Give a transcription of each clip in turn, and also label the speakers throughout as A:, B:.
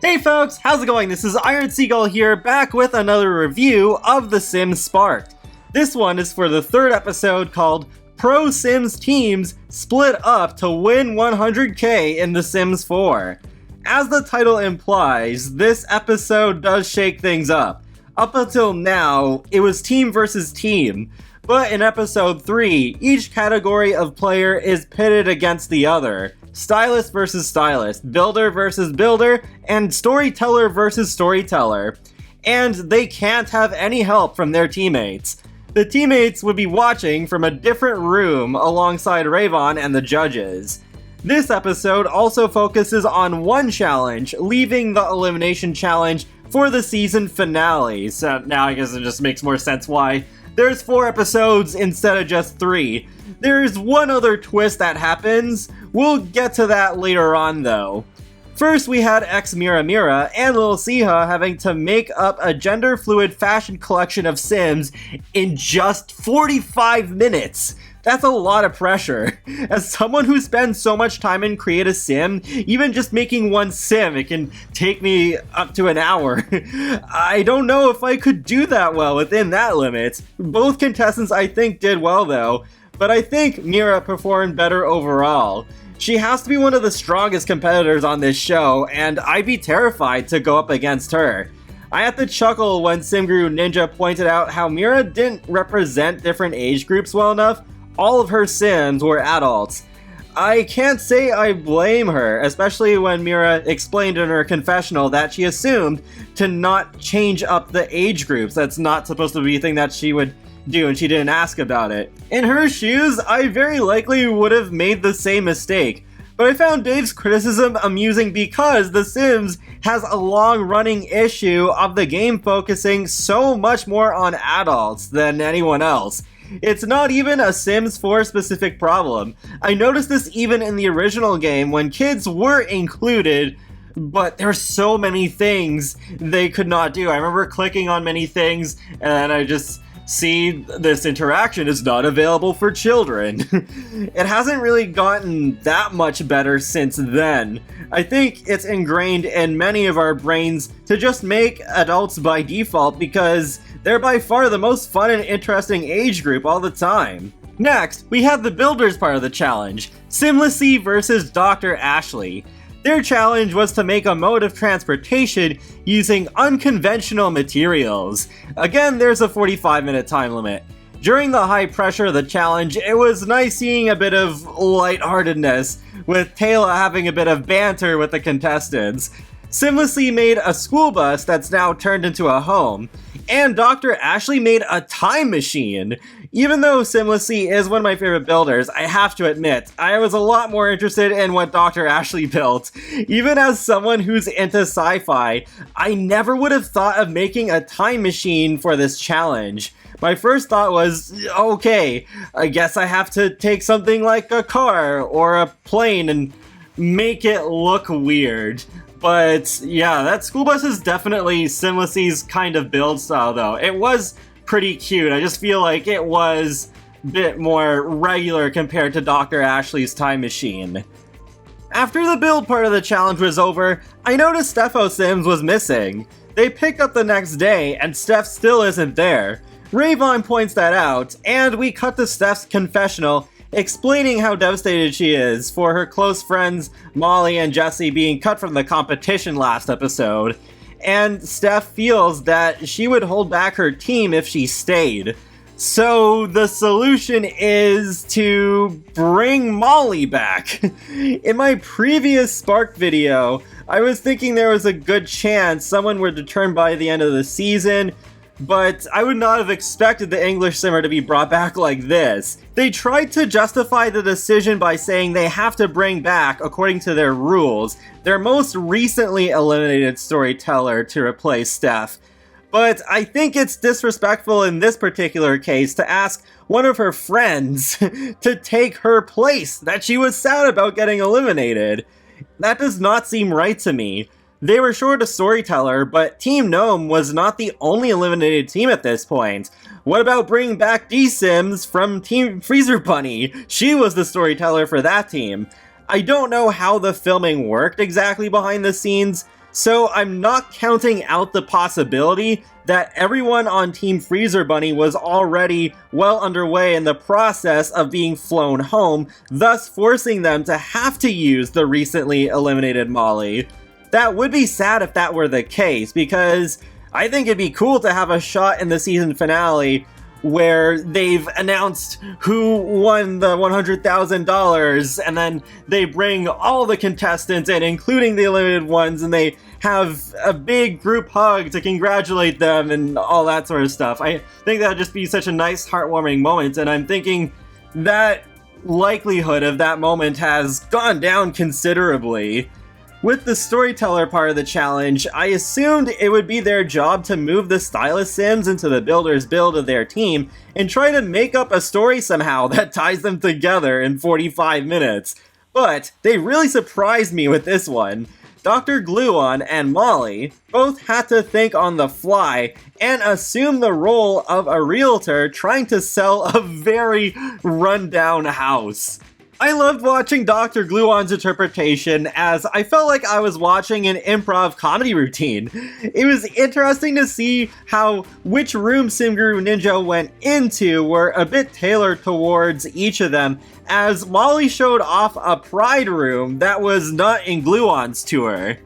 A: Hey folks, how's it going? This is Iron Seagull here, back with another review of The Sims Sparked. This one is for the third episode called Pro Sims Teams Split Up to Win 100k in The Sims 4. As the title implies, this episode does shake things up. Up until now, it was team versus team, but in episode 3, each category of player is pitted against the other. Stylist versus stylist, builder versus builder, and storyteller versus storyteller. And they can't have any help from their teammates. The teammates would be watching from a different room alongside Rayvon and the judges. This episode also focuses on one challenge, leaving the elimination challenge for the season finale. So now I guess it just makes more sense why there's 4 episodes instead of just 3. There's one other twist that happens. We'll get to that later on though. First we had ex Mira Mira and Lil Siha having to make up a gender fluid fashion collection of Sims in just 45 minutes. That's a lot of pressure. As someone who spends so much time in Create a Sim, even just making one Sim, it can take me up to an hour. I don't know if I could do that well within that limit. Both contestants I think did well though, but I think Mira performed better overall. She has to be one of the strongest competitors on this show, and I'd be terrified to go up against her. I had to chuckle when SimGuru Ninja pointed out how Mira didn't represent different age groups well enough. All of her Sims were adults. I can't say I blame her, especially when Mira explained in her confessional that she assumed to not change up the age groups. That's not supposed to be a thing that she would do, and she didn't ask about it. In her shoes, I very likely would have made the same mistake. But I found Dave's criticism amusing because The Sims has a long-running issue of the game focusing so much more on adults than anyone else. It's not even a Sims 4 specific problem. I noticed this even in the original game when kids were included, but there's so many things they could not do. I remember clicking on many things and I just see this interaction is not available for children. It hasn't really gotten that much better since then. I think it's ingrained in many of our brains to just make adults by default because they're by far the most fun and interesting age group all the time. Next, we have the builders part of the challenge, Simlessy versus Dr. Ashley. Their challenge was to make a mode of transportation using unconventional materials. Again, there's a 45-minute time limit. During the high pressure of the challenge, it was nice seeing a bit of lightheartedness, with Taylor having a bit of banter with the contestants. Simlessy made a school bus that's now turned into a home, and Dr. Ashley made a time machine. Even though Simlessy is one of my favorite builders, I have to admit, I was a lot more interested in what Dr. Ashley built. Even as someone who's into sci-fi, I never would have thought of making a time machine for this challenge. My first thought was, okay, I guess I have to take something like a car or a plane and make it look weird. But yeah, that school bus is definitely Simlessy's kind of build style though. It was pretty cute. I just feel like it was a bit more regular compared to Dr. Ashley's time machine. After the build part of the challenge was over, I noticed Steffo Sims was missing. They picked up the next day and Steph still isn't there. Rayvon points that out, and we cut to Steph's confessional explaining how devastated she is for her close friends Molly and Jesse being cut from the competition last episode. And Steph feels that she would hold back her team if she stayed. So the solution is to bring Molly back. In my previous Spark video, I was thinking there was a good chance someone would return by the end of the season, but I would not have expected the English Simmer to be brought back like this. They tried to justify the decision by saying they have to bring back, according to their rules, their most recently eliminated storyteller to replace Steph. But I think it's disrespectful in this particular case to ask one of her friends to take her place that she was sad about getting eliminated. That does not seem right to me. They were short a storyteller, but Team Gnome was not the only eliminated team at this point. What about bringing back D-Sims from Team Freezer Bunny? She was the storyteller for that team. I don't know how the filming worked exactly behind the scenes, so I'm not counting out the possibility that everyone on Team Freezer Bunny was already well underway in the process of being flown home, thus forcing them to have to use the recently eliminated Molly. That would be sad if that were the case, because I think it'd be cool to have a shot in the season finale where they've announced who won the $100,000, and then they bring all the contestants in, including the eliminated ones, and they have a big group hug to congratulate them and all that sort of stuff. I think that would just be such a nice, heartwarming moment, and I'm thinking that likelihood of that moment has gone down considerably. With the storyteller part of the challenge, I assumed it would be their job to move the stylist sims into the builder's build of their team and try to make up a story somehow that ties them together in 45 minutes. But they really surprised me with this one. Dr. Gluon and Molly both had to think on the fly and assume the role of a realtor trying to sell a very rundown house. I loved watching Dr. Gluon's interpretation, as I felt like I was watching an improv comedy routine. It was interesting to see how which room SimGuru Ninja went into were a bit tailored towards each of them, as Molly showed off a pride room that was not in Gluon's tour.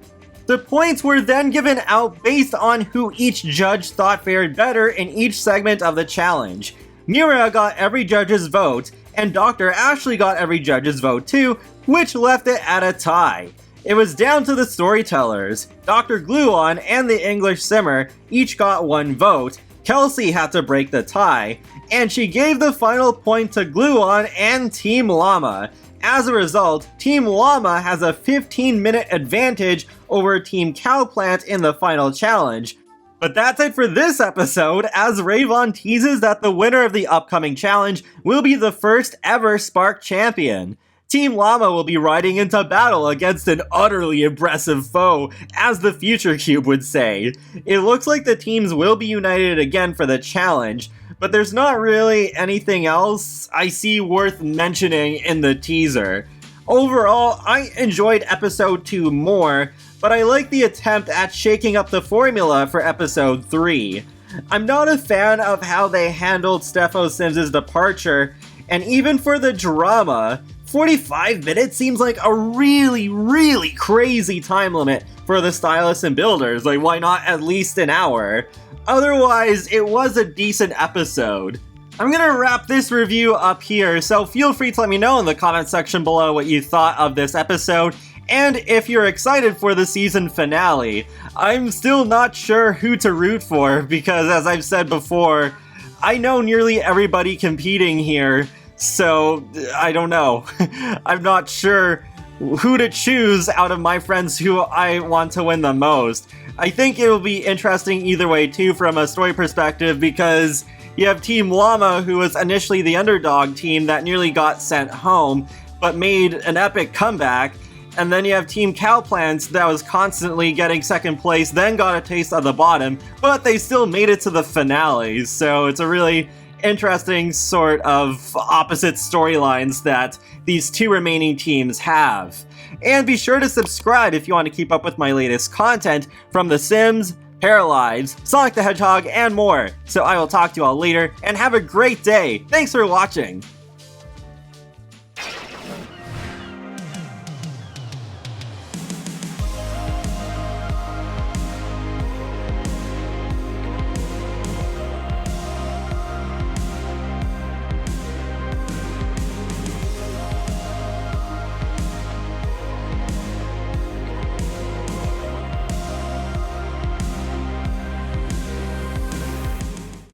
A: The points were then given out based on who each judge thought fared better in each segment of the challenge. Mira got every judge's vote, and Dr. Ashley got every judge's vote too, which left it at a tie. It was down to the storytellers. Dr. Gluon and the English Simmer each got one vote. Kelsey had to break the tie, and she gave the final point to Gluon and Team Llama. As a result, Team Llama has a 15-minute advantage over Team Cowplant in the final challenge. But that's it for this episode, as Rayvon teases that the winner of the upcoming challenge will be the first ever Spark champion. Team Llama will be riding into battle against an utterly impressive foe, as the Future Cube would say. It looks like the teams will be united again for the challenge, but there's not really anything else I see worth mentioning in the teaser. Overall, I enjoyed episode 2 more, but I like the attempt at shaking up the formula for episode 3. I'm not a fan of how they handled Stefo Sims' departure, and even for the drama, 45 minutes seems like a really crazy time limit for the stylists and builders. Like, why not at least an hour? Otherwise, it was a decent episode. I'm gonna wrap this review up here, so feel free to let me know in the comment section below what you thought of this episode, and if you're excited for the season finale. I'm still not sure who to root for, because as I've said before, I know nearly everybody competing here, so I don't know. I'm not sure who to choose out of my friends who I want to win the most. I think it will be interesting either way too from a story perspective, because you have Team Llama, who was initially the underdog team that nearly got sent home, but made an epic comeback. And then you have Team Cowplant that was constantly getting second place, then got a taste of the bottom, but they still made it to the finale. So it's a really interesting sort of opposite storylines that these two remaining teams have. And be sure to subscribe if you want to keep up with my latest content from The Sims, Paralyzed, Sonic the Hedgehog, and more. So I will talk to you all later, and have a great day. Thanks for watching!